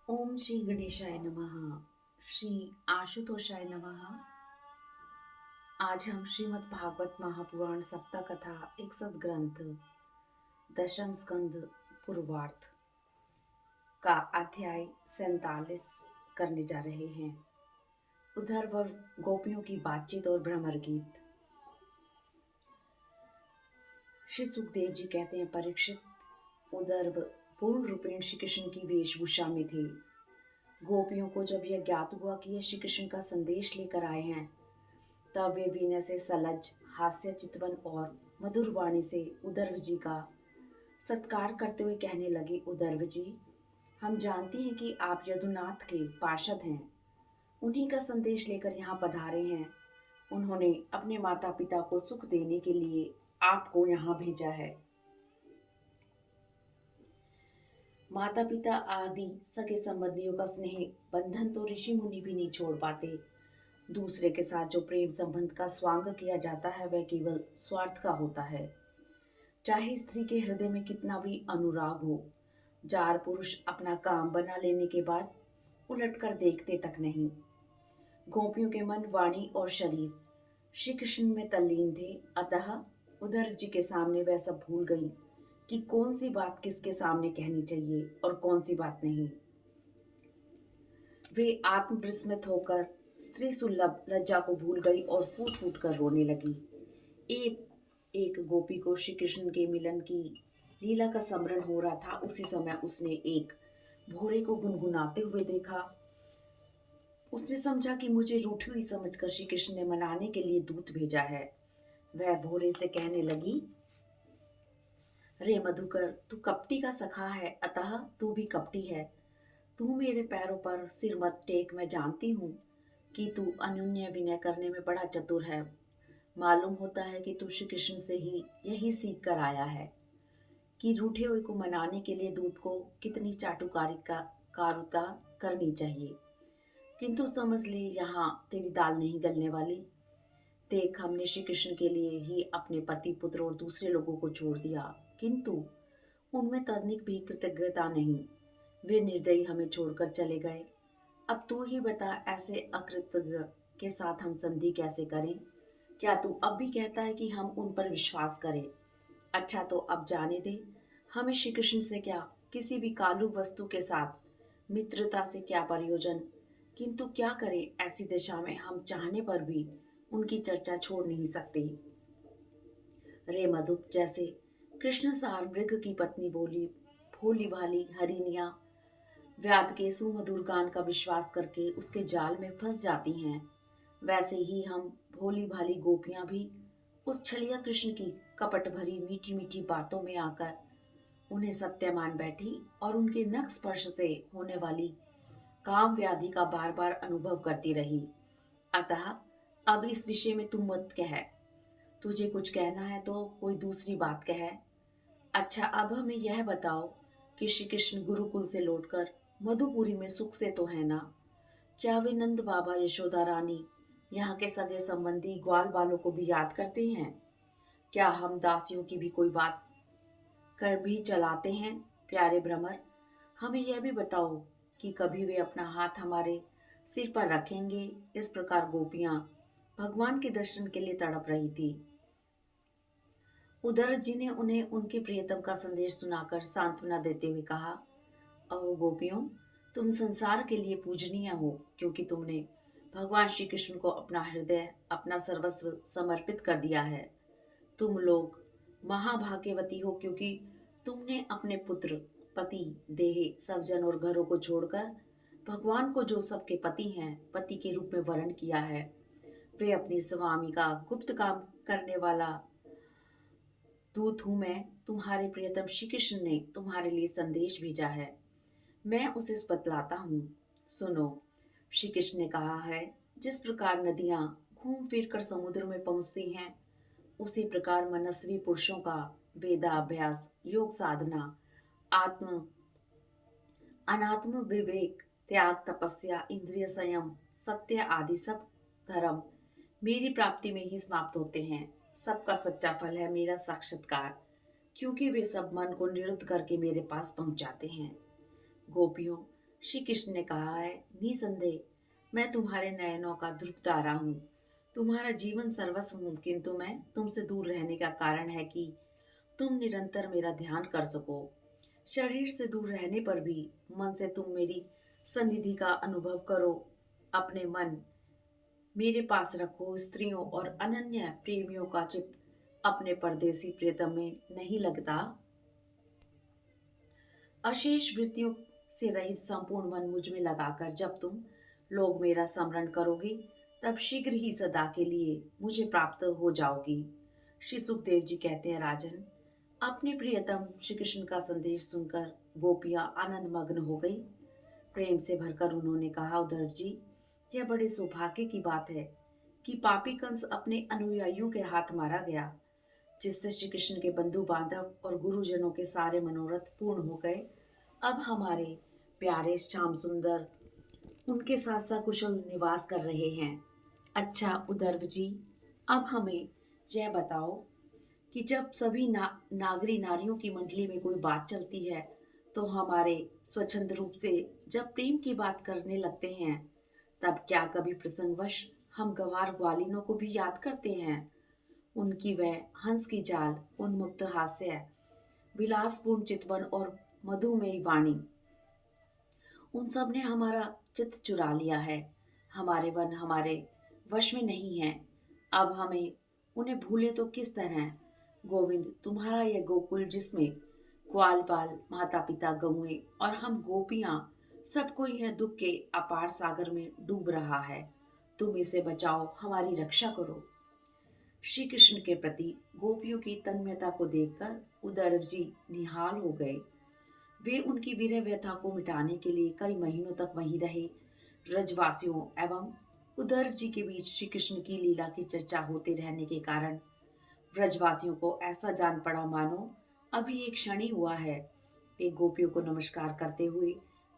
ओम श्री गणेशाय नमः। श्री आशुतोषाय नमः। आज हम श्रीमद् भागवत महापुराण सप्ताह कथा 61 ग्रंथ दशम स्कंद पूर्वार्थ का अध्याय 47 करने जा रहे हैं। उधर व गोपियों की बातचीत और भ्रमर गीत। श्री सुखदेव जी कहते हैं, परीक्षित, उधर्व पूर्ण रूपेण श्री कृष्ण की वेशभूषा में थे। गोपियों को जब यह ज्ञात हुआ कि यह श्री कृष्ण का संदेश लेकर आए हैं, तब वे विनय से सलज, हास्य चितवन और मधुर वाणी से उद्धव जी का सत्कार करते हुए कहने लगे, उद्धव जी, हम जानते हैं कि आप यदुनाथ के पार्षद हैं। उन्हीं का संदेश लेकर यहाँ पधारे हैं। उन्होंने अपने माता पिता को सुख देने के लिए आपको यहाँ भेजा है। माता पिता आदि सगे संबंधियों का स्नेह बंधन तो ऋषि मुनि भी नहीं छोड़ पाते। दूसरे के साथ जो प्रेम संबंध का स्वांग किया जाता है वह केवल स्वार्थ का होता है। चाहे स्त्री के हृदय में कितना भी अनुराग हो, जार पुरुष अपना काम बना लेने के बाद उलट कर देखते तक नहीं। गोपियों के मन, वाणी और शरीर श्री कृष्ण में तल्लीन थे, अतः उद्धव जी के सामने वह सब भूल गई कि कौन सी बात किसके सामने कहनी चाहिए और कौन सी बात नहीं। वे आत्मविस्मृत होकर स्त्री सुलभ लज्जा को भूल गई और फूट फूट कर रोने लगी। एक एक गोपी को श्री कृष्ण के मिलन की लीला का स्मरण हो रहा था। उसी समय उसने एक भोरे को गुनगुनाते हुए देखा। उसने समझा कि मुझे रूठी हुई समझकर श्री कृष्ण ने मनाने के लिए दूत भेजा है। वह भोरे से कहने लगी, रे मधुकर, तू कपटी का सखा है, अतः तू भी कपटी है। तू मेरे पैरों पर सिर मत टेक। मैं जानती हूँ कि तू अन्योन्य विनय करने में बड़ा चतुर है। मालूम होता है कि तू श्री कृष्ण से ही यही सीख कर आया है कि रूठे हुए को मनाने के लिए दूत को कितनी कारुता करनी चाहिए। किंतु समझ ली, यहाँ तेरी दाल नहीं गलने वाली। देख, हमने श्री कृष्ण के लिए ही अपने पति, पुत्र और दूसरे लोगों को छोड़ दिया, किंतु उनमें तनिक भी कृतज्ञता नहीं। वे निर्दयी हमें छोड़कर चले गए। अब तू ही बता, ऐसे अकृतज्ञ के साथ हम संधि कैसे करें? क्या तू अब भी कहता है कि हम उन पर विश्वास करें? अच्छा, तो अब जाने दे, हमें श्री कृष्ण से क्या, किसी भी कालू वस्तु के साथ मित्रता से क्या प्रयोजन। किंतु क्या करें, ऐसी दिशा में हम चाहने पर भी उनकी चर्चा छोड़ नहीं सकते। रे मधुप, जैसे कृष्ण सार मृग की पत्नी बोली भोली भाली हरिणियां व्याध के सुमधुर गान का विश्वास करके उसके जाल में फंस जाती हैं, वैसे ही हम भोली भाली गोपियां भी उस छलिया कृष्ण की कपट भरी मीठी मीठी बातों में आकर उन्हें सत्य मान बैठी और उनके नख स्पर्श से होने वाली काम व्याधि का बार बार अनुभव करती रही। अतः अब इस विषय में तुम मत कह। तुझे कुछ कहना है तो कोई दूसरी बात कह। अच्छा, अब हमें यह बताओ कि श्री कृष्ण गुरुकुल से लौटकर मधुपुरी में सुख से तो है ना? क्या वे नंद बाबा, यशोदा रानी, यहाँ के सगे संबंधी ग्वाल बालों को भी याद करते हैं? क्या हम दासियों की भी कोई बात कभी चलाते हैं? प्यारे भ्रमर, हमें यह भी बताओ कि कभी वे अपना हाथ हमारे सिर पर रखेंगे? इस प्रकार गोपियां भगवान के दर्शन के लिए तड़प रही थी। उद्धव जी ने उन्हें उनके प्रियतम का संदेश सुनाकर सांत्वना देते हुए कहा, अहो गोपियों, तुम संसार के लिए पूजनीय हो, क्योंकि तुमने भगवान श्री कृष्ण को अपना हृदय, अपना सर्वस्व समर्पित कर दिया है। तुम लोग महाभाग्यवती हो, क्योंकि तुमने अपने पुत्र, पति, देह, स्वजन और घरों को छोड़कर भगवान को, जो सबके पति हैं, पति के रूप में वर्ण किया है। वे अपने स्वामी का गुप्त काम करने वाला दूत हूं मैं। तुम्हारे प्रियतम श्री कृष्ण ने तुम्हारे लिए संदेश भेजा है। मैं उसे बतलाता हूँ। सुनो, श्री कृष्ण ने कहा है, जिस प्रकार नदियां घूम फिर कर समुद्र में पहुंचती हैं, उसी प्रकार मनस्वी पुरुषों का वेदाभ्यास, योग साधना, आत्म अनात्म विवेक, त्याग, तपस्या, इंद्रिय संयम, सत्य आदि सब धर्म मेरी प्राप्ति में ही समाप्त होते हैं। सबका सच्चा फल है मेरा साक्षात्कार, क्योंकि वे सब मन को निरुद्ध करके मेरे पास पहुंच जाते हैं। गोपियों, श्री कृष्ण ने कहा है, निसंदेह मैं तुम्हारे नयनों का ध्रुव तारा हूँ। तुम्हारा जीवन सर्वस्व हूँ, किंतु मैं तुमसे दूर रहने का कारण है कि तुम निरंतर मेरा ध्यान कर सको। शरीर से दूर रहने पर भी मन से तुम मेरी सन्निधि का अनुभव करो। अपने मन मेरे पास रखो। स्त्रियों और अनन्य प्रेमियों का चित्त अपने परदेसी प्रियतम में नहीं लगता। अशेष वृत्तियों से रहित संपूर्ण मन मुझ में लगाकर जब तुम लोग मेरा स्मरण करोगे, तब शीघ्र ही सदा के लिए मुझे प्राप्त हो जाओगी। श्री सुखदेव जी कहते हैं, राजन, अपने प्रियतम श्री कृष्ण का संदेश सुनकर गोपियां आनंद मग्न हो गई। प्रेम से भरकर उन्होंने कहा, उद्धव जी, यह बड़े सौभाग्य की बात है कि पापी कंस अपने अनुयायियों के हाथ मारा गया, जिससे श्री कृष्ण के बंधु बांधव और गुरुजनों के सारे मनोरथ पूर्ण हो गए। अब हमारे प्यारे श्याम सुंदर उनके साथ सकुशल निवास कर रहे हैं। अच्छा उद्धव जी, अब हमें यह बताओ कि जब सभी नागरी नारियों की मंडली में कोई बात चलती है, तो हमारे स्वच्छंद रूप से जब प्रेम की बात करने लगते हैं, तब क्या कभी प्रसंगवश हम गंवार ग्वालिनों को भी याद करते हैं? उनकी वह हंस की चाल, उन्मुक्त हास्य, विलासपूर्ण चितवन और मधुमेही वाणी, उन सब ने हमारा चित्त चुरा लिया है। हमारे वन हमारे वश में नहीं है। अब हमें उन्हें भूले तो किस तरह? गोविंद, तुम्हारा यह गोकुल जिसमें ग्वाल बाल माता पिता गौएं और हम गोपियां सब कोई यह दुख के अपार सागर में डूब रहा है। तुम इसे बचाओ, हमारी रक्षा करो। श्री कृष्ण के प्रति गोपियों की तन्मयता को देखकर उद्धव जी निहाल हो गए। वे उनकी विरह व्यथा को मिटाने के लिए कई महीनों तक वहीं रहे। ब्रजवासियों एवं उद्धव जी के बीच श्री कृष्ण की लीला की चर्चा होते रहने के कारण ब्रजवासियों को ऐसा जान पड़ा मानो अभी एक क्षण ही हुआ है। वे गोपियों को नमस्कार करते हुए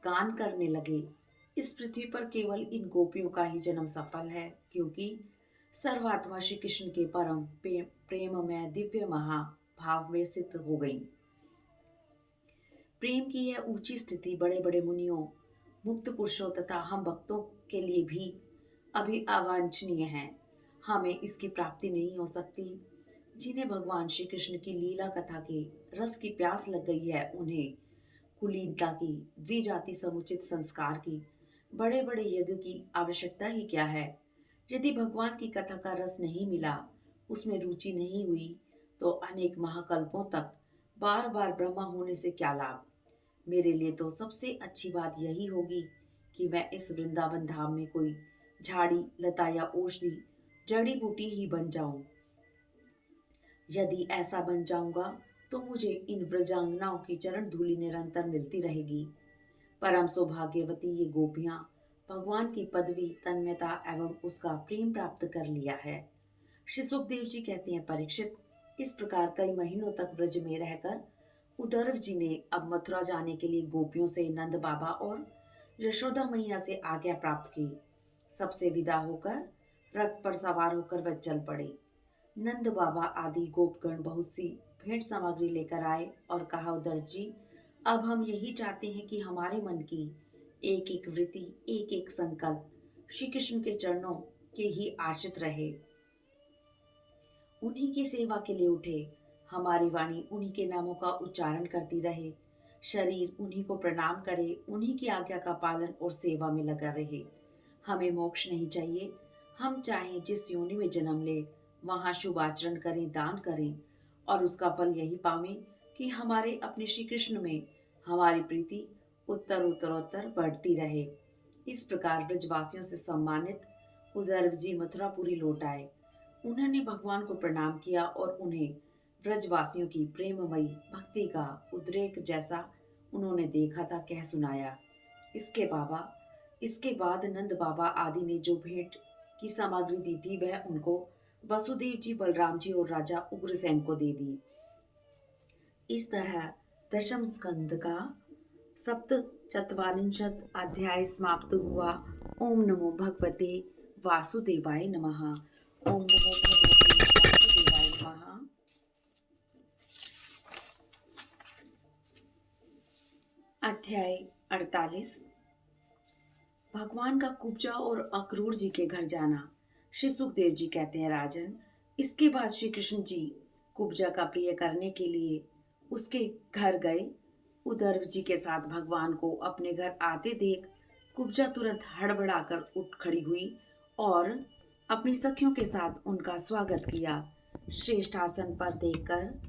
गान करने लगे, इस पृथ्वी पर केवल इन गोपियों का ही जन्म सफल है, क्योंकि सर्वात्मा श्री कृष्ण के परम प्रेम में दिव्य महाभाव में स्थित हो गई। प्रेम की यह ऊंची स्थिति बड़े बड़े मुनियों, मुक्त पुरुषों तथा हम भक्तों के लिए भी अभी अवांछनीय है। हमें इसकी प्राप्ति नहीं हो सकती। जिन्हें भगवान श्री कृष्ण की लीला कथा के रस की प्यास लग गई है, उन्हें कुलीनता की, द्विजाति समुचित संस्कार की, बड़े बड़े यज्ञ की आवश्यकता ही क्या है? यदि भगवान की कथा का रस नहीं मिला, उसमें रुचि नहीं हुई, तो अनेक महाकल्पों तक बार बार ब्रह्मा होने से क्या लाभ? मेरे लिए तो सबसे अच्छी बात यही होगी कि मैं इस वृंदावन धाम में कोई झाड़ी लता या औषधि जड़ी बूटी ही बन जाऊं। यदि ऐसा बन जाऊंगा तो मुझे इन व्रजांगनाओं की चरण धूलि निरंतर मिलती रहेगी। परम सौभाग्यवती ये गोपियां भगवान की पदवी, तन्मयता एवं उसका प्रेम प्राप्त कर लिया है। श्री सुखदेव जी कहते हैं, परीक्षित, इस प्रकार कई महीनों तक व्रज में रहकर उद्धव जी ने अब मथुरा जाने के लिए गोपियों से, नंद बाबा और यशोदा मैया से आज्ञा प्राप्त की। सबसे विदा होकर रथ पर सवार होकर वह चल पड़े। नंद बाबा आदि गोपगण बहुत सी भेंट सामग्री लेकर आए और कहा, उद्धव जी, अब हम यही चाहते हैं कि हमारे मन की एक एक वृत्ति, एक एक संकल्प श्री कृष्ण के चरणों के ही आश्रित रहे, उन्हीं की सेवा के लिए उठे। हमारी वाणी उन्हीं के नामों का उच्चारण करती रहे, शरीर उन्हीं को प्रणाम करे, उन्हीं की आज्ञा का पालन और सेवा में लगा रहे। हमें मोक्ष नहीं चाहिए। हम चाहे जिस योनि में जन्म ले, वहां शुभ आचरण करें, दान करें और उसका फल यही पावें कि हमारे अपने श्री कृष्ण में हमारी प्रीति उत्तरोत्तर बढ़ती रहे। इस प्रकार ब्रजवासियों से सम्मानित उद्धव जी मथुरापुरी लौट आए। उन्होंने भगवान को प्रणाम किया और उन्हें ब्रजवासियों की प्रेममयी भक्ति का उद्रेक जैसा उन्होंने देखा था कह सुनाया। इसके बाद नंद बाबा आदि ने जो भेंट की सामग्री दी थी, वह उनको वसुदेव जी, बलराम जी और राजा उग्रसेन को दे दी। इस तरह दशम स्कंद का सप्तचत्वारिंशत् अध्याय समाप्त हुआ। ओम नमो भगवते वासुदेवाय नमः। ओम नमो भगवते वासुदेवाय नमः। अध्याय 48 भगवान का कुब्जा और अक्रूर जी के घर जाना। श्री सुखदेव जी कहते हैं, राजन, इसके बाद श्री कृष्ण जी कुब्जा का प्रिय करने के लिए उसके घर गए। उद्धव जी के साथ भगवान को अपने घर आते देख कुब्जा तुरंत हड़बड़ाकर उठ खड़ी हुई और अपनी सखियों के साथ उनका स्वागत किया। श्रेष्ठ आसन पर देखकर